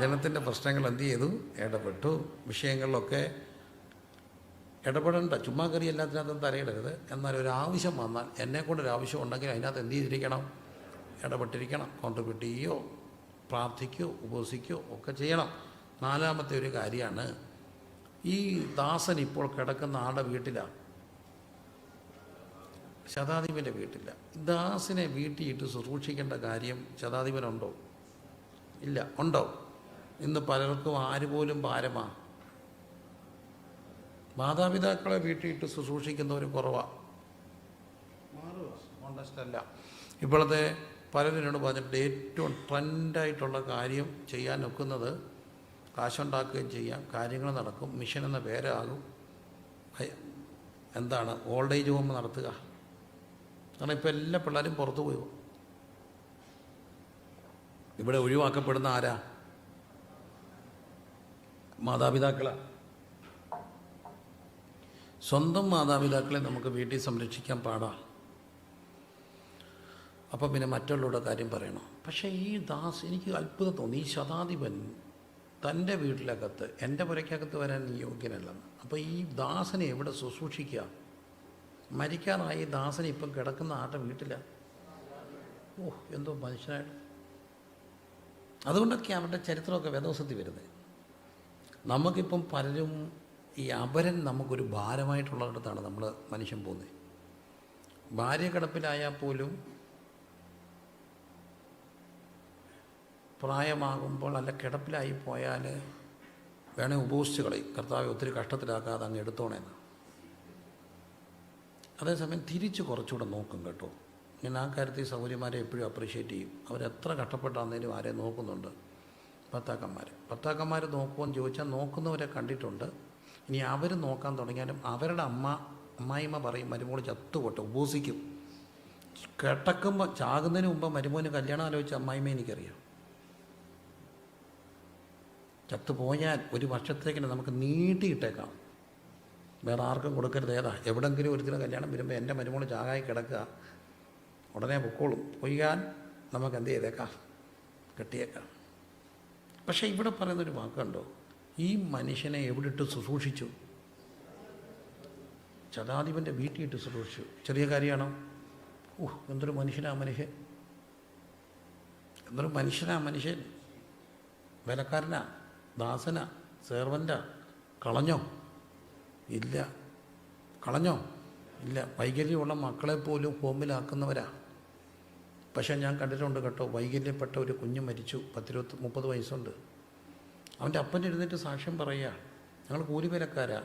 ജനത്തിൻ്റെ പ്രശ്നങ്ങൾ എന്ത് ചെയ്തു? ഇടപെട്ടു. വിഷയങ്ങളിലൊക്കെ ഇടപെടേണ്ട. ചുമ്മാ കയറി എല്ലാത്തിനകത്തും തലയിടരുത്. എന്നാൽ ഒരു ആവശ്യം വന്നാൽ, എന്നെക്കൊണ്ടൊരു ആവശ്യം ഉണ്ടെങ്കിൽ അതിനകത്ത് എന്ത് ചെയ്തിരിക്കണം? ഇടപെട്ടിരിക്കണം. കോൺട്രിബ്യൂട്ട് ചെയ്യുകയോ പ്രാർത്ഥിക്കുകയോ ഉപവസിക്കുകയോ ഒക്കെ ചെയ്യണം. നാലാമത്തെ ഒരു കാര്യമാണ്, ഈ ദാസൻ ഇപ്പോൾ കിടക്കുന്ന ആളുടെ വീട്ടിലാണ്, ശതാധിപൻ്റെ വീട്ടില്ല. ദാസിനെ വീട്ടിയിട്ട് ശുശ്രൂഷിക്കേണ്ട കാര്യം ശതാധിപനുണ്ടോ? ഇല്ല. ഉണ്ടോ? ഇന്ന് പലർക്കും ആരുപോലും ഭാരമാണ്. മാതാപിതാക്കളെ വീട്ടിയിട്ട് ശുശ്രൂഷിക്കുന്നവർ കുറവാണ്. കോണ്ടസ്റ്റല്ല. ഇപ്പോഴത്തെ പലതിനോട് പറഞ്ഞിട്ട് ഏറ്റവും ട്രെൻഡായിട്ടുള്ള കാര്യം ചെയ്യാൻ ഒക്കുന്നത്, കാശുണ്ടാക്കുകയും ചെയ്യാം, കാര്യങ്ങൾ നടക്കും, മിഷൻ എന്ന പേരാകും. എന്താണ്? ഓൾഡ് ഏജ് ഹോം നടത്തുക. കാരണം ഇപ്പോൾ എല്ലാ പിള്ളേരും പുറത്തു പോയി. ഇവിടെ ഒഴിവാക്കപ്പെടുന്ന ആരാ? മാതാപിതാക്കളാണ്. സ്വന്തം മാതാപിതാക്കളെ നമുക്ക് വീട്ടിൽ സംരക്ഷിക്കാൻ പാടാം. അപ്പം പിന്നെ മറ്റുള്ളവരുടെ കാര്യം പറയണം. പക്ഷേ ഈ ദാസ്, എനിക്ക് അത്ഭുതം തോന്നി. ഈ ശതാധിപൻ തൻ്റെ വീട്ടിലകത്ത്, എൻ്റെ പുരയ്ക്കകത്ത് വരാൻ യോഗ്യനല്ലെന്ന്. അപ്പോൾ ഈ ദാസനെ എവിടെ ശുശ്രൂഷിക്കുക? മരിക്കാറായി ദാസനെ ഇപ്പം കിടക്കുന്ന ആരുടെ വീട്ടിലാണ്? എന്തോ മനുഷ്യനായിട്ട്. അതുകൊണ്ടൊക്കെ അവരുടെ ചരിത്രമൊക്കെ വേദോസത്തിൽ വരുന്നത്. നമുക്കിപ്പം പലരും ഈ അപരൻ നമുക്കൊരു ഭാരമായിട്ടുള്ളിടത്താണ് നമ്മൾ മനുഷ്യൻ പോകുന്നത്. ഭാര്യ കിടപ്പിലായാൽ പോലും പ്രായമാകുമ്പോൾ അല്ല കിടപ്പിലായി പോയാൽ വേണേ ഉപവസിച്ച് കളയും. കർത്താവെ ഒത്തിരി കഷ്ടത്തിലാക്കാതെ അങ്ങ് എടുത്തോണേന്ന്. അതേസമയം തിരിച്ച് കുറച്ചുകൂടെ നോക്കും കേട്ടോ. ഞാൻ ആ കാര്യത്തിൽ സൗകര്യമാരെ എപ്പോഴും അപ്രീഷിയേറ്റ് ചെയ്യും. അവരെത്ര കഷ്ടപ്പെട്ടാന്നേലും ആരെ നോക്കുന്നുണ്ട്? ഭർത്താക്കന്മാർ നോക്കുമെന്ന് ചോദിച്ചാൽ നോക്കുന്നവരെ കണ്ടിട്ടുണ്ട്. ഇനി അവർ നോക്കാൻ തുടങ്ങിയാലും അവരുടെ അമ്മായിമ്മ പറയും മരുമോൾ ചത്തുപോട്ടെ, ഉപവസിക്കും. കിടക്കുമ്പോൾ ചാകുന്നതിന് മുമ്പ് മരുമോന് കല്യാണം ആലോചിച്ച അമ്മായിമ്മ എനിക്കറിയാം. ചത്തുപോയാൽ 1 വർഷത്തേക്കിന് നമുക്ക് നീട്ടിയിട്ടേക്കാം, വേറെ ആർക്കും കൊടുക്കരുത്. എവിടെങ്കിലും ഒരുത്തിന് കല്യാണം വരുമ്പോൾ എൻ്റെ മരുമോൾ ചാകായി കിടക്കുക, ഉടനെ പൊക്കോളും. പൊയ്യാൻ നമുക്ക് എന്ത് ചെയ്തേക്കാം? കെട്ടിയേക്കാം. പക്ഷേ ഇവിടെ പറയുന്നൊരു വാക്കുണ്ടോ? ഈ മനുഷ്യനെ എവിടെ ഇട്ട് ശുശ്രൂഷിച്ചു? ശതാധിപൻ്റെ വീട്ടിലിട്ട് ശുശ്രൂഷിച്ചു. ചെറിയ കാര്യമാണോ? എന്തൊരു മനുഷ്യനാ മനുഷ്യൻ! എന്തൊരു മനുഷ്യനാ മനുഷ്യൻ! വിലക്കാരനാ? ദാസനാ? സെർവൻ്റാ? കളഞ്ഞോ? ഇല്ല. കളഞ്ഞോ? ഇല്ല. വൈകല്യമുള്ള മക്കളെപ്പോലും ഹോമിലാക്കുന്നവരാ. പക്ഷേ ഞാൻ കണ്ടിട്ടുണ്ട് കേട്ടോ, വൈകല്യപ്പെട്ട ഒരു കുഞ്ഞ് മരിച്ചു, 30 വയസ്സുണ്ട്. അവൻ്റെ അപ്പൻ എഴുന്നേറ്റ് സാക്ഷ്യം പറയുക, ഞങ്ങൾ കൂലിവിലക്കാരാ.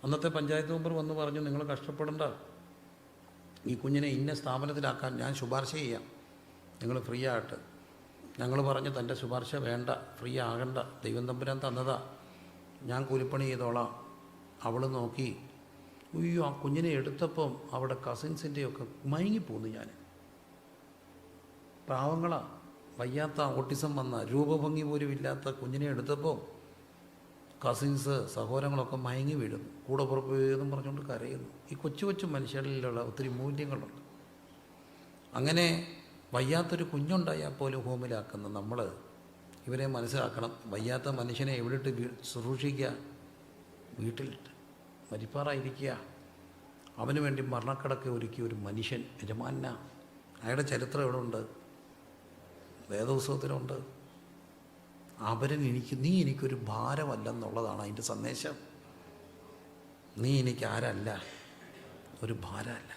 അന്നത്തെ പഞ്ചായത്ത് മെമ്പർ വന്ന് പറഞ്ഞു, നിങ്ങൾ കഷ്ടപ്പെടണ്ട, ഈ കുഞ്ഞിനെ ഇന്ന സ്ഥാപനത്തിലാക്കാൻ ഞാൻ ശുപാർശ ചെയ്യാം, നിങ്ങൾ ഫ്രീ ആയിട്ട്. ഞങ്ങൾ പറഞ്ഞു തൻ്റെ ശുപാർശ വേണ്ട, ഫ്രീ ആകണ്ട, ദൈവം തമ്പുരാൻ തന്നതാ, ഞാൻ കൂലിപ്പണി ചെയ്തോളാം. അവൾ നോക്കി, ആ കുഞ്ഞിനെ എടുത്തപ്പം അവിടെ കസിൻസിൻ്റെയൊക്കെ മയങ്ങിപ്പോന്നു. ഞാൻ പാവങ്ങളാ, വയ്യാത്ത ഓട്ടിസം വന്ന രൂപഭംഗി പോലും ഇല്ലാത്ത കുഞ്ഞിനെ എടുത്തപ്പോൾ കസിൻസ് സഹോദരങ്ങളൊക്കെ മയങ്ങി വീഴുന്നു, കൂടെ പുറപ്പെടുന്നു പറഞ്ഞുകൊണ്ട് കരയുന്നു. ഈ കൊച്ചു കൊച്ചു മനുഷ്യരിലുള്ള ഒത്തിരി മൂല്യങ്ങളുണ്ട്. അങ്ങനെ വയ്യാത്തൊരു കുഞ്ഞുണ്ടായാൽ പോലും ഹോമിലാക്കുന്ന നമ്മൾ ഇവരെ മനസ്സിലാക്കണം. വയ്യാത്ത മനുഷ്യനെ എവിടെയിട്ട് ശുശ്രൂഷിക്കുക? വീട്ടിലിട്ട്. മരിപ്പാറായിരിക്കുക. അവന് വേണ്ടി മരണക്കിടക്ക് ഒരുക്കിയ ഒരു മനുഷ്യൻ യജമാന. അയാളുടെ ചരിത്രം എവിടെ ഉണ്ട്? വേദപുസ്തകത്തിലുണ്ട്. നീ എനിക്കൊരു ഭാരമല്ലെന്നുള്ളതാണ് അതിൻ്റെ സന്ദേശം. നീ എനിക്ക് ആരല്ല, ഒരു ഭാരമല്ല.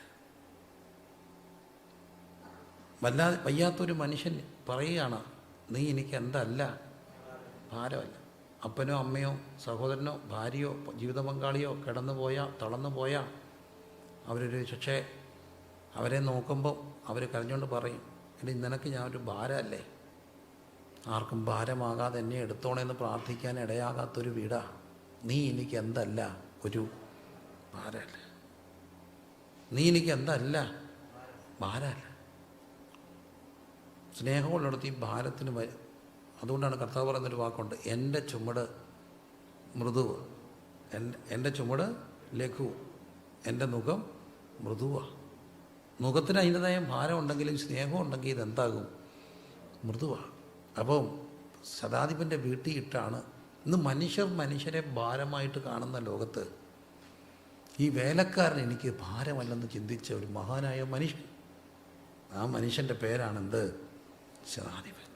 വയ്യാത്തൊരു മനുഷ്യൻ പറയുകയാണ്, നീ എനിക്ക് എന്തല്ല, ഭാരമല്ല. അപ്പനോ അമ്മയോ സഹോദരനോ ഭാര്യയോ ജീവിത പങ്കാളിയോ തളർന്നു പോയാൽ അവരൊരു പക്ഷേ അവരെ നോക്കുമ്പം അവർ കരഞ്ഞുകൊണ്ട് പറയും, എടി നിനക്ക് ഞാൻ ഒരു ഭാരമല്ലേ, ആർക്കും ഭാരമാകാതെ എന്നെ എടുത്തോണെന്ന് പ്രാർത്ഥിക്കാൻ ഇടയാകാത്തൊരു വീടാ. നീ എനിക്ക് എന്തല്ല, ഒരു ഭാരമല്ല. നീ എനിക്ക് എന്തല്ല, ഭാരമല്ല. സ്നേഹമുള്ളിടത്ത് ഈ ഭാരത്തിന് അതുകൊണ്ടാണ് കർത്താവ് പറയുന്നൊരു വാക്കുണ്ട്, എൻ്റെ ചുമട് മൃദുവ്, എൻ്റെ ചുമട് ലഘു, എൻ്റെ മുഖം മൃദുവാണ്. മുഖത്തിന് അതിൻ്റെതായ ഭാരം ഉണ്ടെങ്കിലും സ്നേഹം ഉണ്ടെങ്കിൽ ഇതെന്താകും? മൃദുവാണ്. അപ്പം ശതാധിപൻ്റെ വീട്ടിൽ ഇട്ടാണ് ഇന്ന് മനുഷ്യരെ ഭാരമായിട്ട് കാണുന്ന ലോകത്ത് ഈ വേലക്കാരൻ എനിക്ക് ഭാരമല്ലെന്ന് ചിന്തിച്ച ഒരു മഹാനായ മനുഷ്യൻ. ആ മനുഷ്യൻ്റെ പേരാണെന്ത്? ശതാധിപൻ.